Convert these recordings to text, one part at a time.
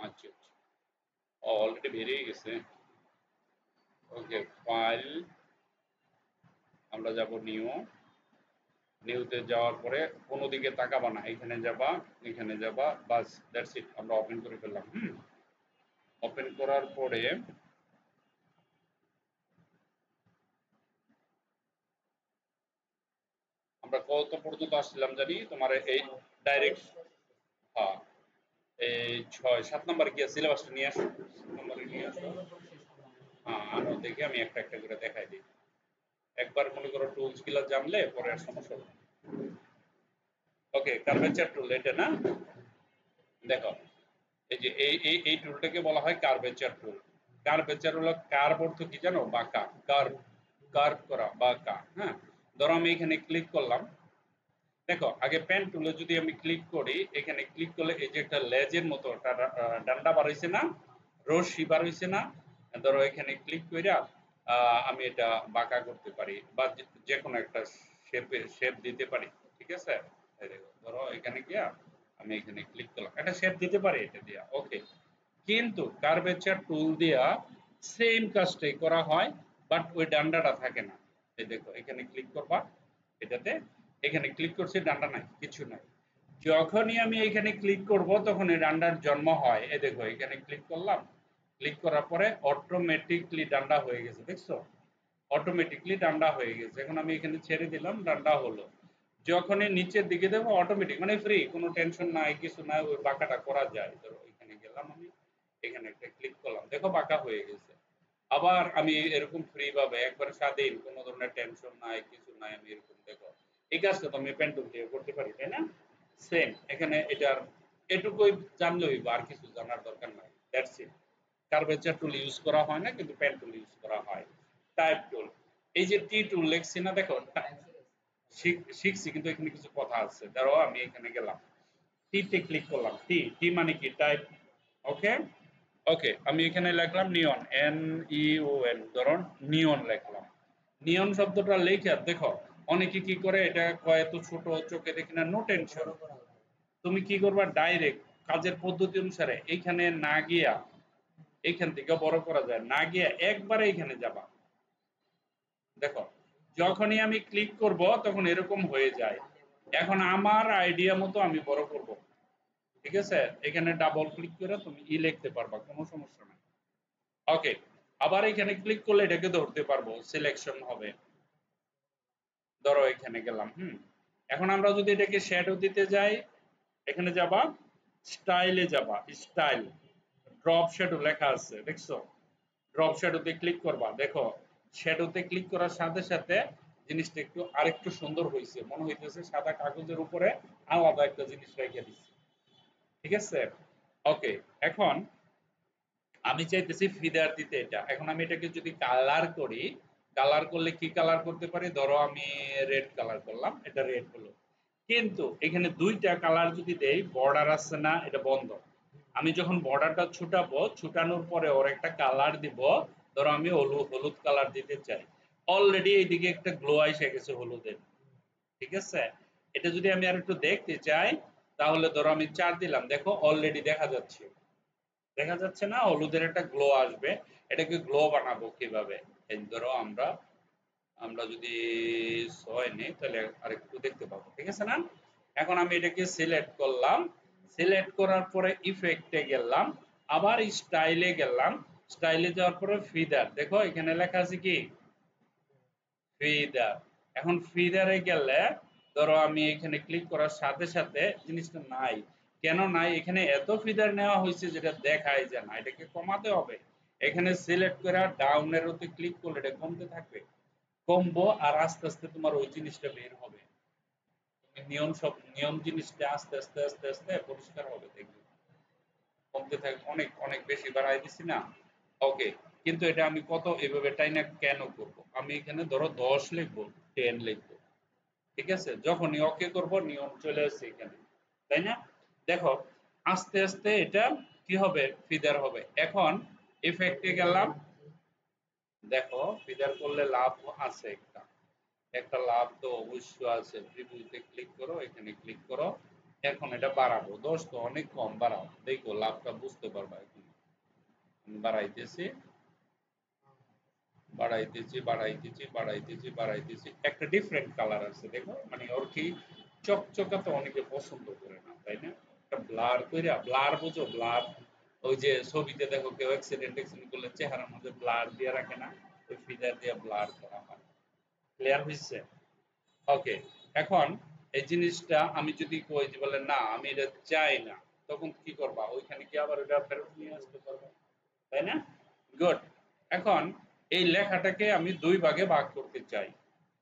আচ্ছা আচ্ছা, অলরেডি বেরিয়ে গেছে। ওকে, ফাইল, আমরা যাব নিউ, নিউতে যাওয়ার পরে কোনো দিকে তাকাবা না, এখানে যাবা, বাস দ্যাটস ইট, আমরা ওপেন করে ফেললাম। ওপেন করার পরে আমরা কত পর্যন্ত আসছিলাম জানি, তোমার এই ডাইরেক্ট, হ্যাঁ, এই 6 7 নাম্বার কি সিলেবাসটা নিয়ে আসো, 7 নম্বরে নিয়ে আসো। হ্যাঁ, আনো দেখে আমি একটা একটা করে দেখাই দিই। একবার মনে করো টুলস গুলা জানলে পরে আর সমস্যা হবে না। ওকে, কার্ভেচার টুল এটা না, দেখো এই যে এই টুলটাকে বলা হয় কার্ভেচার টুল। কার্ভেচার হলো, কার্ভ অর্থ কি জানো, বাঁকা, কার্ভ, কার্ভ করা, বাঁকা। হ্যাঁ, ধরো আমি এখানে ক্লিক করলাম, দেখো আগে পেন টুলে যদি আমি ক্লিক করি, এখানে ক্লিক করলে এই যে একটা লেজের মতো একটা ডান্ডা বার হইছে না, রশ্মি বার হইছে না, ধরো এখানে ক্লিক কইরা আমি এটা বাঁকা করতে পারি বা যে কোনো একটা শেপ দিতে পারি। ঠিক আছে, এই দেখো ধরো এখানে গিয়া আমি এখানে ক্লিক করলাম, একটা শেপ দিতে পারি এটা দিয়া। ওকে, কিন্তু কার্ভেচার টুল দিয়া সেম কাজটাই করা হয়, বাট ওই ডান্ডাটা থাকে না। এই দেখো এখানে ক্লিক করবা, এটাতে, এখানে ক্লিক করছি, ডান্ডা নাই, কিছু নাই। যখনই আমি এখানে ক্লিক করব তখন এই ডান্ডার জন্ম হয়। এই দেখো এখানে ক্লিক করলাম, ক্লিক করার পরে অটোমেটিকলি ডান্ডা হয়ে গেছে, দেখছো, অটোমেটিকলি ডান্ডা হয়ে গেছে। এখন আমি এখানে ছেড়ে দিলাম, ডান্ডা হলো। যখনই নিচের দিকে দেবো অটোমেটিক, মানে ফ্রি, কোনো টেনশন নাই, কিছু নাই, ওই বাঁকাটা করা যায়। ধরো এখানে গেলাম আমি, এখানে একটা ক্লিক করলাম, দেখো বাঁকা হয়ে গেছে। আবার আমি এরকম ফ্রি ভাবে একবার স্বাধীন, কোনো ধরনের টেনশন নাই, কিছু নাই, আমি এরকম দেখো এই কাজটা তো আমি পেন টুল দিয়ে করতে পারি, তাই না? সেম এখানে এটার এটুকুই জানলেই বা আর কিছু জানার দরকার নাই, that's it. Curvature tool use করা হয় না, কিন্তু পেন টুল ইউজ করা হয়। টাইপ টুল, এই যে টি টুল লেখছি না, দেখো শিখছি, কিন্তু এখানে কিছু কথা আছে। ধরো আমি এখানে গেলাম, টি তে ক্লিক করলাম, টি টি মানে কি, টাইপ। ওকে, ওকে, আমি এখানে লিখলাম নিয়ন, এন ই ও এন, ধরুন নিয়ন লিখলাম। নিয়ন শব্দটা লেখা দেখো, অনেকে কি করে এটা কয় এত ছোট, চোখে দেখি না, নো টেনশন। তুমি কি করবা, ডাইরেক্ট কাজের পদ্ধতি অনুসারে এইখানে না গিয়া, এইখান থেকে বড় করা যায় না গিয়া একবারে এখানে যাবা। দেখো যখনই আমি ক্লিক করব তখন এরকম হয়ে যায়। এখন আমার আইডিয়া মতো আমি বড় করব। ঠিক আছে, এখানে ডাবল ক্লিক করে তুমি ই লিখতে পারবা, কোনো সমস্যা নাই। ওকে, আবার এখানে ক্লিক করলে এটাকে ধরতে পারবো, সিলেকশন হবে। ধরো এখানে গেলাম, এখন আমরা যদি এটাকে শ্যাডো দিতে যাই, এখানে যাবা, স্টাইলে যাবা, স্টাইল, ড্রপ শ্যাডো লেখা আছে, দেখছো, ড্রপ শ্যাডোতে ক্লিক করবা। দেখো শ্যাডোতে ক্লিক করার সাথে সাথে জিনিসটা একটু আরেকটু সুন্দর হয়েছে, মনে হইতেছে সাদা কাগজের উপরে আলাদা একটা জিনিস রেখে দিচ্ছে। ঠিক আছে, ওকে, এখন আমি চাইতেছি ফিদার দিতে এটা। এখন আমি এটাকে যদি কালার করি, কালার করলে কি কালার করতে পারি, ধরো আমি রেড কালার করলাম, এটা রেড হলো। কিন্তু এখানে দুইটা কালার যদি দেই, বর্ডার আছে না, এটা বন্ধ। আমি যখন বর্ডারটা ছুটাবো, ছুটানোর পরে ওর একটা কালার দিব, ধরো আমি হলুদ কালার দিতে চাই, অলরেডি এইদিকে একটা গ্লো এসে গেছে হলুদের। ঠিক আছে, এটা যদি আমি আর একটু দেখতে চাই, তাহলে ধরো আমি 4 দিলাম, দেখো অলরেডি দেখা যাচ্ছে, দেখা যাচ্ছে না, হলুদের একটা গ্লো আসবে। এটাকে গ্লো বানাবো কিভাবে, এই ধরো আমরা আমরা যদি 6 নেই তাহলে আরেকটু দেখতে পাবো। ঠিক আছে না, এখন আমি এটাকে সিলেক্ট করলাম, সিলেক্ট করার পরে ইফেক্টে গেলাম, আবার স্টাইলে গেলাম, স্টাইলে যাওয়ার পরে ফিদার, দেখো এখানে লেখা আছে কি, ফিদার। এখন ফিদারে গেলে ধরো আমি এখানে ক্লিক করার সাথে সাথে জিনিসটা নাই। কেন নাই, এখানে এত ফিদার নেওয়া হয়েছে যেটা দেখায় যায় না, এটাকে কমাতে হবে। এখানে সিলেক্ট করে ডাউন এরোতে ক্লিক করলে এটা কমতে থাকবে, কমবো, আর আস্তে আস্তে তোমার ওই জিনিসটা বের হবে। নিয়ম জিনিসটা আস্তে আস্তে আস্তে আস্তে পরিষ্কার হবে, দেখবে কমতে থাকে। অনেক অনেক বেশি বাড়াই দিছি না। ওকে, কিন্তু এটা আমি কত এভাবে টাইনা কেন করব, আমি এখানে ধরো 10 লিখবো, 10 লিখবো। ঠিক আছে, যখনই ওকে করব নিয়ম চলে আসছে এখানে, তাই না? দেখো আস্তে আস্তে এটা কি হবে, ফিদার হবে। এখন ইফেক্টে গেলাম, দেখো ফিদার করলে লাভ আছে একটা, একটা লাভ তো অবশ্যই আছে। প্রিভিউতে ক্লিক করো, এখানে ক্লিক করো, এখন এটা বাড়াবো, 10 তো অনেক কম, বাড়াও, দেখো লাভটা বুঝতে পারবা। এখন আমি বাড়াইতেছি বাড়াইতেছি বাড়াইতেছি বাড়াইতেছি বাড়াইতেছি, একটা ডিফারেন্ট কালার আছে দেখো, মানে ওর কি চকচকা তো অনেকে পছন্দ করে না, তাই না? একটা ব্লার কইরা, ব্লার বুঝো, ব্লার, ওই যে ছবিতে দেখো কেউ অ্যাক্সিডেন্ট করলে চেহারার মধ্যে ব্লার দিয়ে রাখে না, ওই ফিদার দিয়ে ব্লার করা হয়। ক্লিয়ার হয়েছে? ওকে। এখন এই জিনিসটা আমি যদি কই যে বলে না আমি এটা চাই না, তখন কি করবা? ওইখানে কি আবার ওটা ফেরত নিয়ে আসতে পারবা, তাই না? গুড। এখন এই লেখাটাকে আমি দুই ভাগে ভাগ করতে চাই,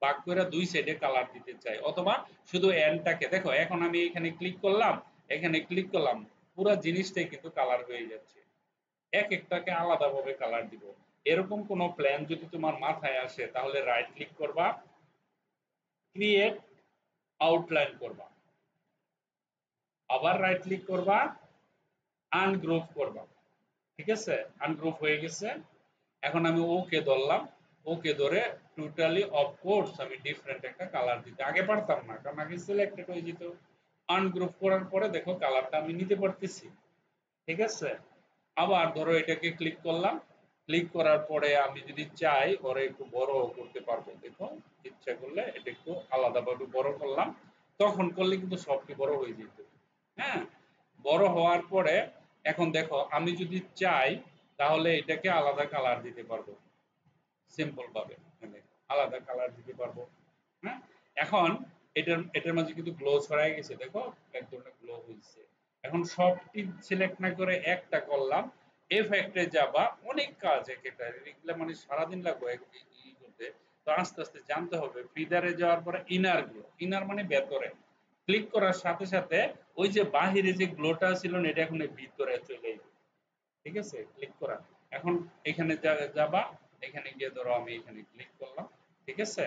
ভাগ করে দুই সাইডে কালার দিতে চাই, অথবা শুধু এন্ডটাকে দেখো, এখন আমি এখানে ক্লিক করলাম, এখানে ক্লিক করলাম, পুরো জিনিসটাই কিন্তু কালার হয়ে যাচ্ছে। এক একটাকে আলাদাভাবে কালার দিব। এরকম কোনো প্ল্যান যদি তোমার মাথায় আসে তাহলে রাইট ক্লিক করবা, ক্রিয়েট আউটলাইন করবা, আবার রাইট ক্লিক করবা, আনগ্রুপ করবা। ঠিক আছে? আনগ্রুপ হয়ে গেছে। এখন আমি ওকে ধরলাম, ওকে ধরে টোটালি অফ কোর্স আমি ডিফারেন্ট একটা কালার দিতে আগে পারতাম না, কারণ আগে সিলেক্টেড হয়ে যেত। আনগ্রুপ করার পরে দেখো কালারটা আমি নিতে পারতেছি। ঠিক আছে? আবার ধরো এটাকে ক্লিক করলাম, ক্লিক করার পরে আমি যদি চাই ওরা একটু বড় করতে পারবো, দেখো ইচ্ছা করলে এটা একটু আলাদাভাবে বড় করলাম, তখন করলে কিন্তু সবটি বড় হয়ে যেত। হ্যাঁ, বড় হওয়ার পরে এখন দেখো আমি যদি চাই তাহলে এটাকে আলাদা কালার দিতে পারবো, সিম্পল ভাবে মানে আলাদা কালার দিতে পারবো। হ্যাঁ, এখন এটার মাঝে কিন্তু গ্লো ছড়াই গেছে, দেখো এক ধরনের গ্লো হয়েছে। এখন সবটি সিলেক্ট না করে একটা করলাম, এফেক্টে যাবা, অনেক কাজ একটা, এগুলা মানে সারাদিন লাগবে ই করতে। তো আস্তে আস্তে জানতে হবে। ফিদারে যাওয়ার পরে ইনার গ্লো, ইনার মানে ভেতরে, ক্লিক করার সাথে সাথে ওই যে বাহিরে যে গ্লোটা ছিল না এটা এখন ভিতরে চলে যাবে। ঠিক আছে? ক্লিক করা, এখন এখানে যাবা, এখানে গিয়ে ধরো আমি এখানে ক্লিক করলাম। ঠিক আছে?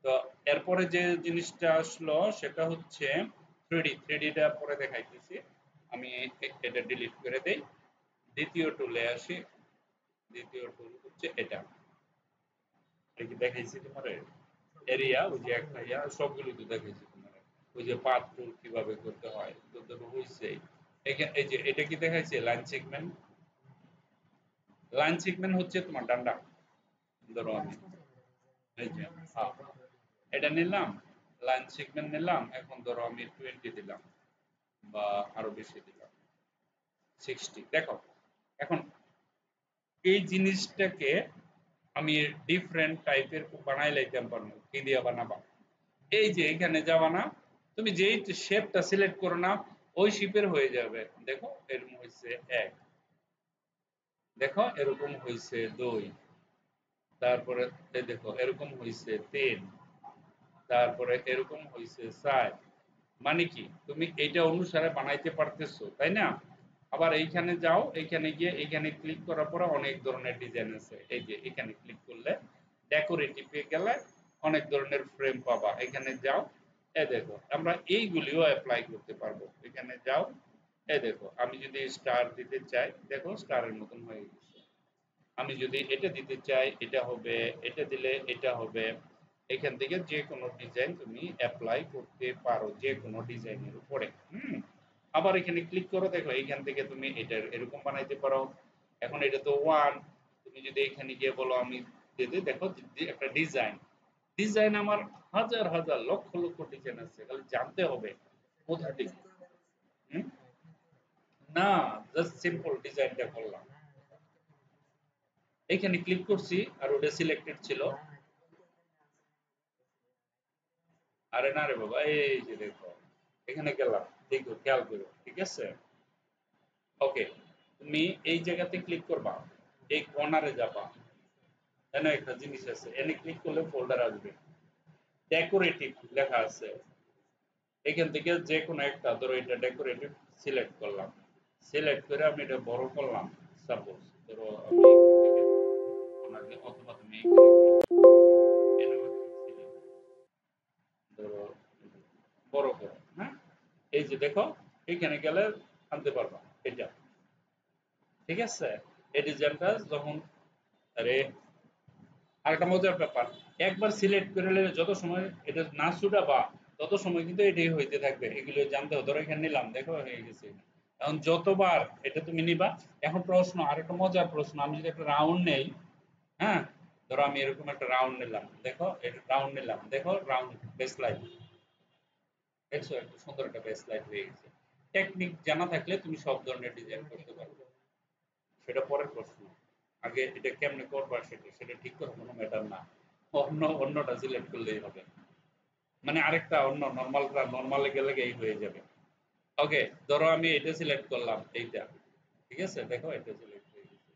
তো এরপরে যে জিনিসটা আসলো সেটা হচ্ছে 3D, 3Dটা পরে দেখাইতেছি। আমি এটা ডিলিট করে দেই, দ্বিতীয় টুলে আসি। দ্বিতীয় টুল হচ্ছে এটা, এটা কি দেখাইছি তোমার? এরিয়া, ওই যে একটা ইয়া, সবগুলো তো দেখাইছি তোমার। ওই যে পাথ টুল কিভাবে করতে হয় তো ধরো হইছে। এই যে এটা কি দেখাইছে? Line segment. লাইন সেগমেন্ট হচ্ছে তোমার ডান্ডা। ধরো আমি এই যে এটা নিলাম, লাইন সেগমেন্ট নিলাম, এখন ধরো আমি 20 দিলাম বা আরো বেশি দিলাম, 60। দেখো এখন এই জিনিসটাকে আমি ডিফারেন্ট টাইপের বানাই লাইতাম পারবো। কি দিয়ে বানাবা? এই যে এখানে যাবা না, তুমি যেই শেপটা সিলেক্ট করো না ওই শেপের হয়ে যাবে। দেখো এরকম হয়েছে 1, দেখো এরকম হয়েছে 2, তারপরে এই দেখো এরকম হয়েছে 3, তারপরে এরকম হয়েছে 4। মানে কি তুমি এইটা অনুসারে বানাইতে পারতেছো, তাই না? আবার এইখানে যাও, এইখানে গিয়ে এইখানে ক্লিক করার পরে অনেক ধরনের ডিজাইন আছে। এই যে এখানে ক্লিক করলে ডেকোরেটিভে গেলে অনেক ধরনের ফ্রেম পাবা। এখানে যাও, এই দেখো আমরা এইগুলিও অ্যাপ্লাই করতে পারবো। এখানে যাও, এই দেখো আমি যদি স্টার দিতে চাই, দেখো স্টারের মতন হয়ে গেছে। আমি যদি এটা দিতে চাই এটা হবে, এটা দিলে এটা হবে। এখান থেকে যে কোনো ডিজাইন তুমি অ্যাপ্লাই করতে পারো যে কোনো ডিজাইনের উপরে। আবার এখানে ক্লিক করো, দেখো এখান থেকে তুমি এটা এরকম বানাইতে পারো। এখন এটা তো 1, তুমি যদি এখানে গিয়ে বলো আমি দিতে, দেখো একটা ডিজাইন, ডিজাইন আমার হাজার হাজার লক্ষ লক্ষ ডিজাইন আছে, খালি জানতে হবে কোথা থেকে। হুম? না, জাস্ট সিম্পল ডিজাইনটা করলাম, এখানে ক্লিক করছি আর ওটা সিলেক্টেড ছিল। আরে না রে বাবা, এই যে দেখো এখানে গেলাম, দেখো খেয়াল করো। ঠিক আছে? ওকে, তুমি এই জায়গাতে ক্লিক করবা, এই কর্নারে যাবা, এখানে একটা জিনিস আছে, এনে ক্লিক করলে ফোল্ডার আসবে, ডেকোরেটিভ লেখা আছে। এখান থেকে যে কোনো একটা, ধরো এটা ডেকোরেটিভ সিলেক্ট করলাম, সিলেক্ট করে আমি এটা বড় করলাম। সাপোজ ধরো আমি এখান থেকে অথবা তুমি এখানে ধরো বড় করো। হ্যাঁ, এই যে দেখো এখানে গেলে আনতে পারবা এটা। ঠিক আছে? এই ডিজাইনটা যখন, আরে আরেকটা মজার ব্যাপার, একবার সিলেক্ট করে নিলে যত সময় এটা না ছুটাবা তত সময় কিন্তু এটাই হইতে থাকবে, এগুলো জানতে হবে। ধরো এখানে নিলাম, দেখো হয়ে গেছে। এখন যতবার এটা তুমি নিবা। এখন প্রশ্ন, আরেকটা মজার প্রশ্ন, আমি যদি একটা রাউন্ড নেই, হ্যাঁ, ধরো আমি এরকম একটা রাউন্ড নিলাম, দেখো রাউন্ড নিলাম, দেখো রাউন্ড বেস লাইন, দেখছো একটা সুন্দর একটা বেস লাইন হয়ে গেছে। টেকনিক জানা থাকলে তুমি সব ধরনের ডিজাইন করতে পারবে, সেটা পরের প্রশ্ন। আগে এটা কেমনে করবা সেটা সেটা ঠিক করে কোনো ম্যাটার না, অন্যটা সিলেক্ট করলেই হবে। মানে আরেকটা অন্য নরমালটা নরমালে গেলে এই হয়ে যাবে। ওকে, ধরো আমি এটা সিলেক্ট করলাম, এইটা, ঠিক আছে, দেখো এটা সিলেক্ট হয়ে গেছে।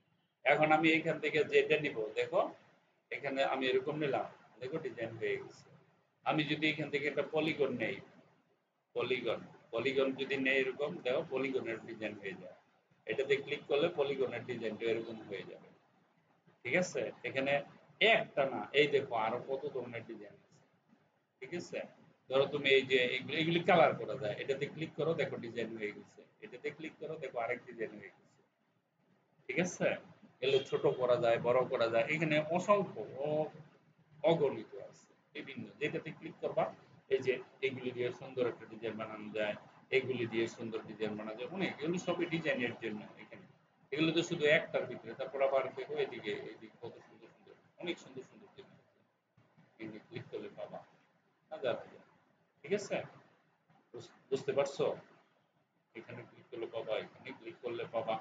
এখন আমি এইখান থেকে যেটা নিব, দেখো এখানে আমি এরকম নিলাম, দেখো ডিজাইন হয়ে গেছে। আমি যদি এখান থেকে একটা পলিগন নেই, পলিগন, পলিগন যদি নেই এরকম, দেখো পলিগনের ডিজাইন হয়ে যায়। এটাতে ক্লিক করলে পলিগনের ডিজাইনটা এরকম হয়ে যাবে। ঠিক আছে, এখানে একটা না, এই দেখো আরো কত ধরনের ডিজাইন আছে। ঠিক আছে, ধরো তুমি এই যে এগুলি কালার করা যায়, এটাতে ক্লিক করো, দেখো ডিজাইন হয়ে গেছে। এটাতে ক্লিক করো, দেখো আরেক ডিজাইন হয়ে গেছে। ঠিক আছে, এগুলো ছোট করা যায়, বড় করা যায়, এখানে অসংখ্য অগণিত আছে বিভিন্ন। যেটাতে ক্লিক করবা, এই যে এগুলি দিয়ে সুন্দর একটা ডিজাইন বানানো যায়, এগুলি দিয়ে সুন্দর ডিজাইন বানানো যায়, অনেক, এগুলো সবই ডিজাইনের জন্য এখানে। এগুলো তো শুধু একটার ভিতরে, তারপর আবার দেখো এদিকে, এদিকে কত সুন্দর সুন্দর, অনেক সুন্দর সুন্দর ডিজাইন। এখানে ক্লিক করলে পাবা হাজার হাজার। ঠিক আছে, বুঝতে পারছো? এখানে ক্লিক করলে পাবা, এখানে ক্লিক করলে পাবা।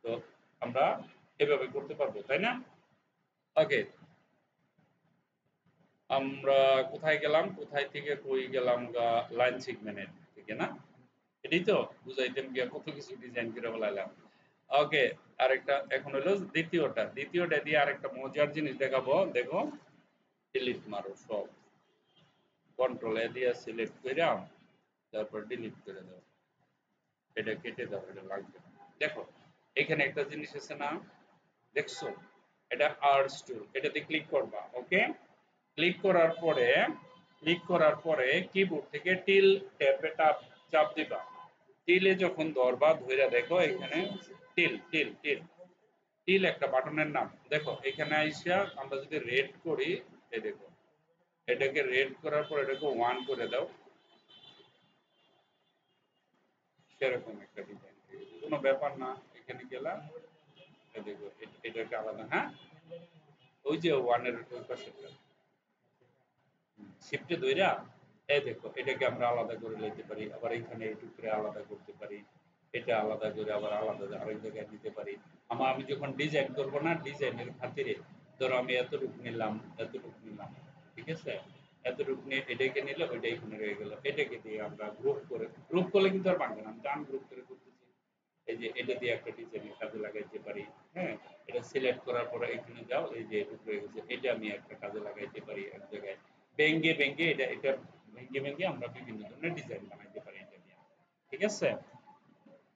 তো আমরা এভাবে করতে পারবো, তাই না? ওকে, আমরা কোথায় গেলাম, কোথায় থেকে কই গেলাম গা, লাইন সেগমেন্টের থেকে না, এটাই তো বুঝাইতেম গিয়া কত কিছু ডিজাইন করে ফেলাইলাম। ওকে, আরেকটা এখন হলো দ্বিতীয়টা দিয়ে আরেকটা মজার জিনিস দেখাবো, দেখো ডিলিট মারো সব, কন্ট্রোল এ দিয়ে সিলেক্ট করে তারপর ডিলিট করে দাও, এটা কেটে দাও, এটা লাগবে না। দেখো এখানে একটা জিনিস আছে না, দেখছো, এটা আর্টস টুল, এটাতে ক্লিক করবা। ওকে, ক্লিক করার পরে, কিবোর্ড থেকে টিল ট্যাবে চাপ দিবা। টিলে যখন ধরবা, ধইরা দেখো এখানে টিল টিল টিল টিল একটা বাটনের নাম, দেখো এখানে আইসা আমরা যদি রেড করি, এই দেখো এটাকে রেড করার পর এটাকে 1 করে দাও, সেরকম একটা ডিজাইন, কোনো ব্যাপার না। এখানে গেলাম, এই দেখো এটাকে আলাদা, হ্যাঁ, ওই যে 1 এর ওই পাশেরটা শিফটে ধইরা, এই দেখো এটাকে আমরা আলাদা করে নিতে পারি, আবার এখানে এই টুকরে আলাদা করতে পারি, এটা আলাদা করে আবার আলাদা আরেক জায়গায় নিতে পারি। আমি যখন ডিজাইন করব না, ডিজাইনের খাতিরে ধরো আমি এতটুকু নিলাম, এতটুকু নিলাম, ঠিক আছে, এতটুকু নিয়ে এটাকে নিলে ওইটা এখানে রয়ে গেল, এটাকে দিয়ে আমরা গ্রুপ করে, গ্রুপ করলে কিন্তু আর পারবে না, আমি টান গ্রুপ করে করতেছি। এই যে এটা দিয়ে একটা ডিজাইনের কাজে লাগাইতে পারি, হ্যাঁ, এটা সিলেক্ট করার পরে এখানে যাও, এই যে এটুকু রয়ে গেছে, এটা আমি একটা কাজে লাগাইতে পারি এক জায়গায়, ভেঙ্গে ভেঙ্গে এটা ভেঙ্গে ভেঙ্গে আমরা বিভিন্ন ধরনের ডিজাইন বানাইতে পারি এটা দিয়ে। ঠিক আছে,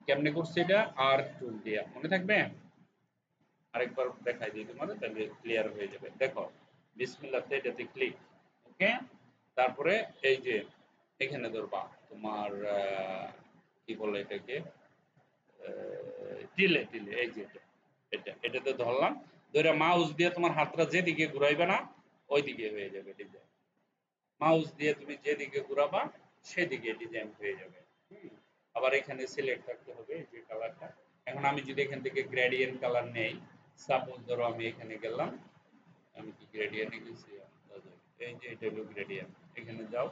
কেমনে করছে এটা, আর টুল দিয়ে মনে থাকবে, আরেকবার দেখাই দিই তোমাদের, তাহলে ক্লিয়ার হয়ে যাবে। দেখো বিসমিল্লাহতে এটাতে ক্লিক, ওকে, তারপরে এই যে এখানে ধরবা তোমার কি বলে এটাকে, টিলে টিলে, এই যে এটাতে ধরলাম, ধরে মাউস দিয়ে তোমার হাতটা যেদিকে ঘুরাইবে না, ওই দিকে হয়ে যাবে ডিজাইন। মাউস দিয়ে তুমি যেদিকে ঘুরাবা সেদিকে ডিজাইন হয়ে যাবে। আবার এখানে সিলেক্ট থাকতে হবে এই যে কালারটা। এখন আমি যদি এখান থেকে গ্রেডিয়েন্ট কালার নেই, সাপোজ ধরো আমি এখানে গেলাম, আমি কি গ্রেডিয়েন্টে গেছি, এই যে এটা হলো গ্রেডিয়েন্ট, এখানে যাও,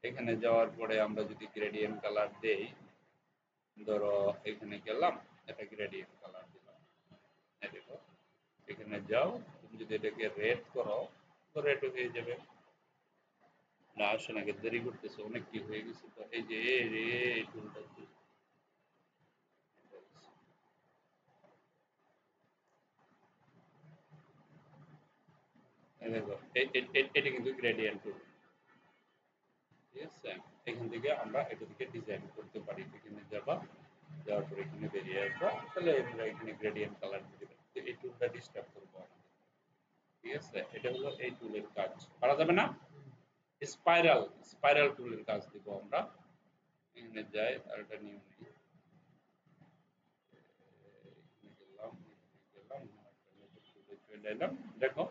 এখানে যাওয়ার পরে আমরা যদি গ্রেডিয়েন্ট কালার দেই, ধরো এখানে গেলাম, এটা গ্রেডিয়েন্ট কালার দিলাম, এই দেখো এখানে যাও, তুমি যদি এটাকে রেড করো তো রেড হয়ে যাবে। না আসো না, দেরি করতেছে, অনেক কি হয়ে গেছে তো, এই যে এই টুলটা এই দেখো, এটা কিন্তু গ্রেডিয়েন্ট টুল। ঠিক আছে, এখান থেকে আমরা এটা থেকে ডিজাইন করতে পারি, এখানে যাবা, যাওয়ার পর এখানে বেরিয়ে আসবা, তাহলে আমরা এখানে গ্রেডিয়েন্ট কালার দিতে পারি। তো এই টুলটা ডিস্টার্ব করবো আমাদের। ঠিক আছে, এটা হলো এই টুলের কাজ, পারা যাবে না। স্পাইরাল, স্পাইরাল টুলের কাজ দিব আমরা। এখানে যাই আর এটা নিয়ে নিই, এখানে গেলাম, এখানে গেলাম, টুলে চলে এলাম। দেখো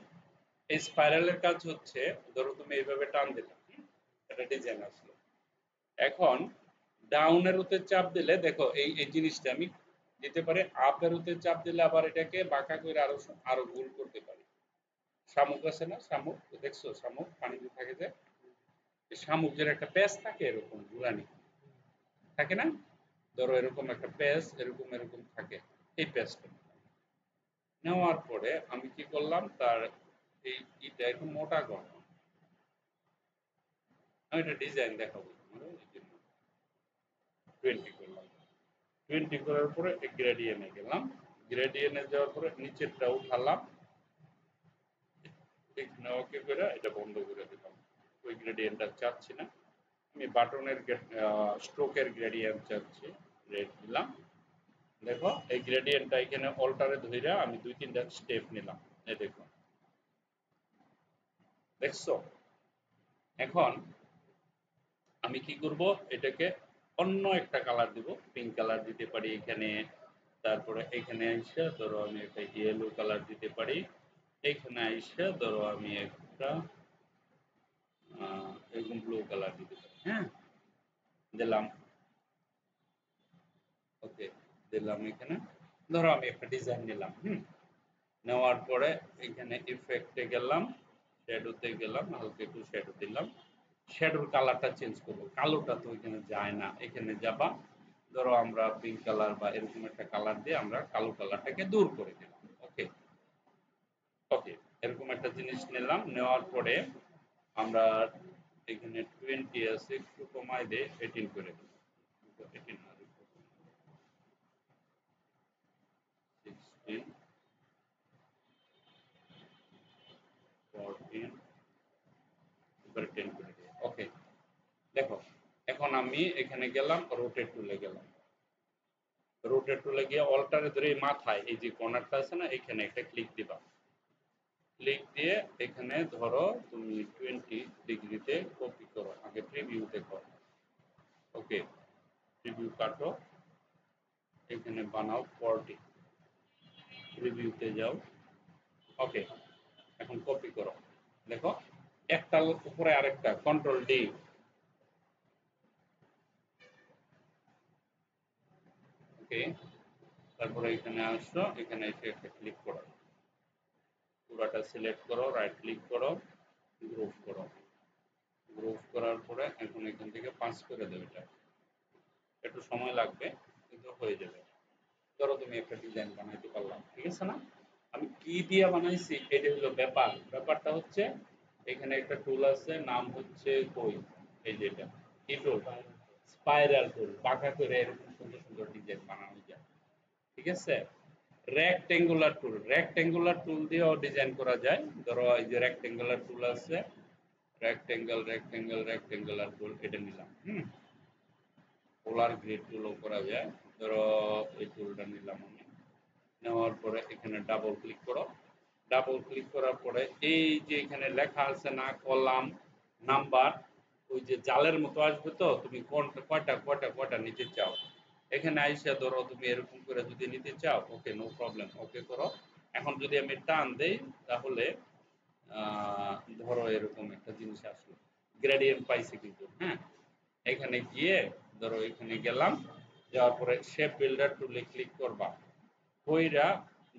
এই স্পাইরালের কাজ হচ্ছে, ধরো তুমি এইভাবে টান দিলে, এটা ডিজাইন আসলো। এখন ডাউন এরোতে চাপ দিলে দেখো এই জিনিসটা আমি দিতে পারি, আপ এরোতে চাপ দিলে আবার এটাকে বাঁকা করে আরো গোল করতে পারি। শামুক আছে না, শামুক দেখছো, শামুক পানিতে থাকে যে শামুকের একটা প্যাচ থাকে এরকম ঝুলানি থাকে না, ধরো এরকম একটা প্যাচ এরকম এরকম থাকে, এই প্যাচটা নেওয়ার পরে আমি কি করলাম, তার এই ইটা একটু মোটা করলাম। আমি এটা ডিজাইন দেখাবো, 20 করলাম। 20 করার পরে গ্রেডিয়েন্টে গেলাম, গ্রেডিয়েন্টে যাওয়ার পরে নিচেরটা উঠালাম, এখানে ওকে করে এটা বন্ধ করে দিলাম। ওই গ্রেডিয়েন্টটা চাচ্ছি না, আমি বাটনের স্ট্রোকের গ্রেডিয়েন্ট চাচ্ছি, রেড দিলাম। দেখো এই গ্রেডিয়েন্টটা এখানে অল্টারে ধইরা আমি 2-3টা স্টেপ নিলাম, এই দেখো, দেখছো। এখন আমি কি করব, এটাকে অন্য একটা কালার দিব, পিঙ্ক কালার দিতে পারি এখানে, তারপরে এখানে আইসা ধরো আমি একটা ইয়েলো কালার দিতে পারি, এখানে আইসা ধরো আমি একটা এরকম ব্লু কালার দিতে পারি। হ্যাঁ, দিলাম, ওকে দিলাম। এখানে ধরো আমি একটা ডিজাইন নিলাম, নেওয়ার পরে এখানে ইফেক্টে গেলাম, শ্যাডোতে গেলাম, হালকা একটু শ্যাডো দিলাম, শ্যাডোর কালারটা চেঞ্জ করব, কালোটা তো এখানে যায় না, এখানে যাবা, ধরো আমরা পিঙ্ক কালার বা এরকম একটা কালার দিয়ে আমরা কালো কালারটাকে দূর করে দিলাম। ওকে, ওকে, এরকম একটা জিনিস নিলাম, নেওয়ার পরে আমরা এখানে 20 আছে, একটু কমাই দিয়ে 18 করে দিলাম, 18 না, 16, 14, এবারে 10 করে দিই। ওকে, দেখো এখন আমি এখানে গেলাম, রোটেট টুলে গেলাম, রোটেট টুলে গিয়ে অল্টারে ধরে মাথায় এই যে কর্নারটা আছে না, এখানে একটা ক্লিক দিবা, ক্লিক দিয়ে এখানে ধরো তুমি 20 ডিগ্রিতে কপি করো, আগে প্রিভিউতে করো। ওকে, প্রিভিউ কাটো, এখানে বানাও 40, প্রিভিউতে যাও। ওকে, এখন কপি করো, দেখো একটার উপরে আরেকটা, কন্ট্রোল ডি। ওকে, তারপরে এখানে আসো, এখানে এসে একটা ক্লিক করো, পুরাটা সিলেক্ট করো, রাইট ক্লিক করো, গ্রুপ করো, গ্রুপ করার পরে এখন এখান থেকে 5 করে দেবে, এটা একটু সময় লাগবে কিন্তু হয়ে যাবে। ধরো তুমি একটা ডিজাইন বানাইতে পারলাম, ঠিক আছে না। আমি কি দিয়ে বানাইছি এটা হলো ব্যাপার, ব্যাপারটা হচ্ছে এখানে একটা টুল আছে, নাম হচ্ছে কই, এই যেটা কি টুল, স্পাইরাল টুল, বাঁকা করে এরকম সুন্দর সুন্দর ডিজাইন বানানো যায়, ঠিক আছে। রেক্টেঙ্গুলার টুল, রেক্টেঙ্গুলার টুল দিয়েও ডিজাইন করা যায়, ধরো এই যে রেক্টেঙ্গুলার টুল আছে, রেক্টেঙ্গুলার টুল, এটা নিলাম, পোলার গ্রিড টুলও করা যায়, ধরো এই টুলটা নিলাম আমি, নেওয়ার পরে এখানে ডাবল ক্লিক করো, ডাবল ক্লিক করার পরে এই যে এখানে লেখা আছে না কলাম নাম্বার, ওই যে জালের মতো আসবে, তো তুমি কোনটা কয়টা কয়টা কয়টা নিতে চাও, এখানে আইসা ধরো তুমি এরকম করে যদি নিতে চাও, ওকে নো প্রবলেম, ওকে করো। এখন যদি আমি টান দেই তাহলে ধরো এরকম একটা জিনিস আসলো, গ্রেডিয়েন্ট পাইছি কিন্তু, হ্যাঁ। এখানে গিয়ে ধরো এখানে গেলাম, যাওয়ার পরে শেপ বিল্ডার টুলে ক্লিক করবা, কইরা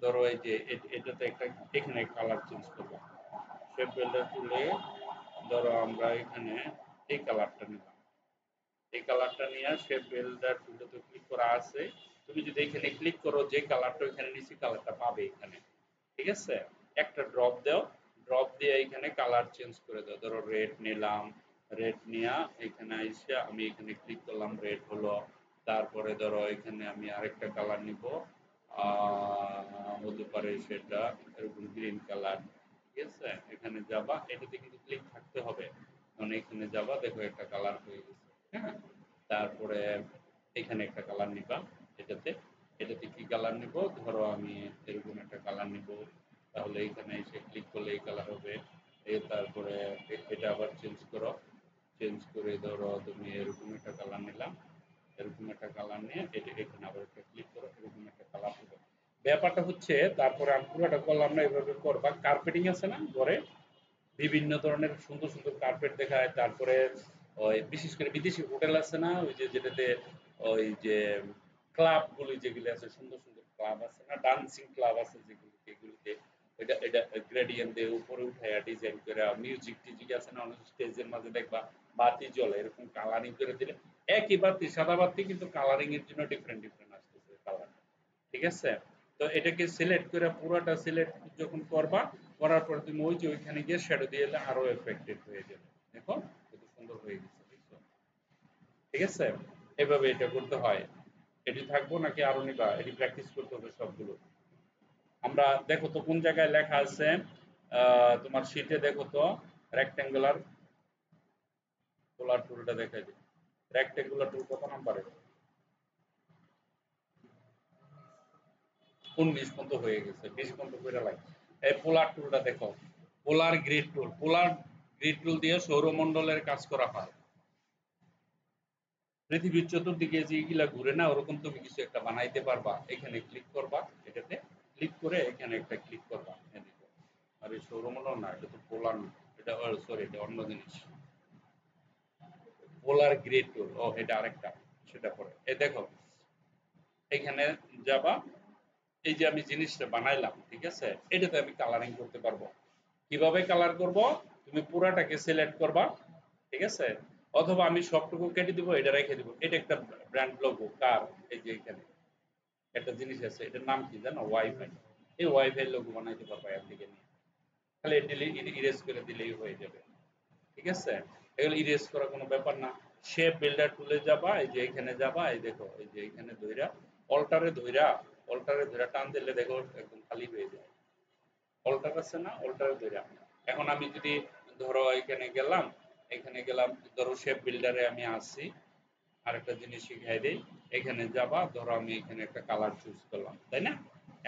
ধরো এই যে এটাতে একটা এখানে কালার চেঞ্জ করবা, শেপ বিল্ডার টুলে ধরো আমরা এখানে এই কালারটা নিলাম, এই কালারটা নিয়ে শেপ বিল্ডার টুলটাতে ক্লিক করা আছে, তুমি যদি এখানে ক্লিক করো যে কালারটা এখানে নিচে কালারটা পাবে এখানে, ঠিক আছে। একটা ড্রপ দাও, ড্রপ দিয়ে এখানে কালার চেঞ্জ করে দাও, ধরো রেড নিলাম, রেড নিয়ে এখানে আইসা আমি এখানে ক্লিক করলাম, রেড হলো, তারপরে ধরো এখানে আমি আরেকটা কালার নিব, হতে পারে সেটা এরকম গ্রিন কালার, ঠিক আছে। এখানে যাবা, এটাতে কিন্তু ক্লিক থাকতে হবে, মানে এখানে যাবা, দেখো একটা কালার হয়ে গেছে, হ্যাঁ। তারপরে এখানে একটা কালার নিবা, এটাতে এটাতে কি কালার নিব, ধরো আমি এরকম একটা কালার নিব, তাহলে এখানে এসে ক্লিক করলে এই কালার হবে। তারপরে এটা আবার চেঞ্জ করো, চেঞ্জ করে ধরো তুমি এরকম একটা কালার নিলাম, এরকম একটা কালার নিয়ে এটা এখানে আবার একটা ক্লিক করো, এরকম একটা কালার হবে। ব্যাপারটা হচ্ছে তারপরে আমি পুরোটা করলাম না, এভাবে করবা, কার্পেটিং আছে না ঘরে, বিভিন্ন ধরনের সুন্দর সুন্দর কার্পেট দেখায়, তারপরে ওই বিশেষ করে বিদেশি হোটেল আছে না, ওই যে যেটাতে ওই যে ক্লাবগুলি যেগুলো আছে, সুন্দর সুন্দর ক্লাব আছে না, ডান্সিং ক্লাব আছে যেগুলিতে, এগুলিতে এটা এটা গ্রেডিয়েন্ট দিয়ে উপরে উঠাইয়া ডিজাইন করে মিউজিক টিজিক আছে না, অনেক স্টেজের মাঝে দেখবা বাতি জ্বলে, এরকম কালারিং করে দিলে একই বাতি, সাদা বাতি, কিন্তু কালারিং এর জন্য ডিফারেন্ট ডিফারেন্ট আসতেছে কালার। ঠিক আছে? তো এটাকে সিলেক্ট করে পুরোটা সিলেক্ট যখন করবা, করার পর তুমি ওই যে ওইখানে গিয়ে শ্যাডো দিয়ে দিলে আরো এফেক্টেড হয়ে যাবে। দেখো কত সুন্দর হয়ে গেছে, দেখছো? ঠিক আছে? এভাবে এটা করতে হয়। এটি থাকবো নাকি আরো নিবা? এটি প্র্যাকটিস করতে হবে সবগুলো। আমরা দেখো তো কোন জায়গায় লেখা আছে, তোমার শীটে দেখো তো, রেক্টেঙ্গুলার পোলার টুলটা দেখাই দিই। রেক্টেঙ্গুলার টুল কত নাম্বারে? 19 পর্যন্ত হয়ে গেছে, 20 পর্যন্ত করে লাগে। এই পোলার টুলটা দেখো, পোলার গ্রিড টুল, পোলার গ্রিড টুল দিয়ে সৌরমণ্ডলের কাজ করা হয়। পৃথিবীর চতুর্দিকে যেগুলা ঘুরে না, ওরকম তুমি কিছু একটা বানাইতে পারবা। এখানে ক্লিক করবা, এটাতে ক্লিক করে এখানে একটা ক্লিক করবা, এদিকে। আর এই সৌরমণ্ডল না, এটা তো পোলার না, এটা সরি, এটা অন্য জিনিস। পোলার গ্রিড টুল, ও এটা আরেকটা, সেটা পরে এই দেখো, এখানে যাবা, এই যে আমি জিনিসটা বানাইলাম, ঠিক আছে, এটাতে আমি কালারিং করতে পারবো। কিভাবে কালার করব? তুমি পুরাটাকে সিলেক্ট করবা, ঠিক আছে, অথবা আমি সবটুকু কেটে দিব, এটা রেখে দিব। এটা একটা ব্র্যান্ড লোগো কার, এই যে এখানে একটা জিনিস আছে, এটার নাম কি জানো? ওয়াইফাই। এই ওয়াইফাই লোগো বানাইতে পারবা এর দিকে নিয়ে, খালি ইরেজ করে দিলেই হয়ে যাবে। ঠিক আছে? এগুলো ইরেজ করা কোনো ব্যাপার না। শেপ বিল্ডার টুলে যাবা, এই যে এখানে যাবা, এই দেখো, এই যে এখানে ধইরা অল্টারে ধইরা টান দিলে দেখো একদম খালি হয়ে যায়। অল্টার আছে না, অল্টারে ধইরা। এখন আমি যদি ধরো এখানে গেলাম, ধরো শেপ বিল্ডারে আমি আসছি, আরেকটা জিনিস শিখাই দেই। এখানে যাবা, ধরো আমি এখানে একটা কালার চুজ করলাম, তাই না?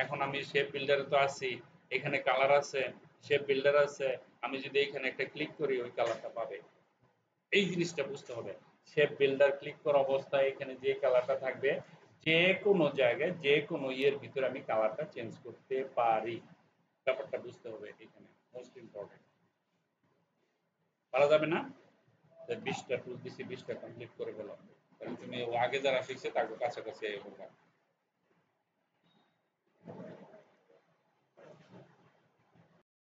এখন আমি শেপ বিল্ডারে তো আছি, এখানে কালার আছে, শেপ বিল্ডার আছে, আমি যদি এখানে একটা ক্লিক করি, ওই কালারটা পাবে। এই জিনিসটা বুঝতে হবে। শেপ বিল্ডার ক্লিক করা অবস্থায় এখানে যে কালারটা থাকবে, যে কোনো জায়গায় যে কোনো ইয়ের ভিতরে আমি কালারটা চেঞ্জ করতে পারি। ব্যাপারটা বুঝতে হবে এখানে, মোস্ট ইম্পর্টেন্ট। পারা যাবে না? 20টা টুল দিছি, 20টা কমপ্লিট করে ফেলো। কারণ তুমি আগে যারা শিখছে তার কাছাকাছি করবা।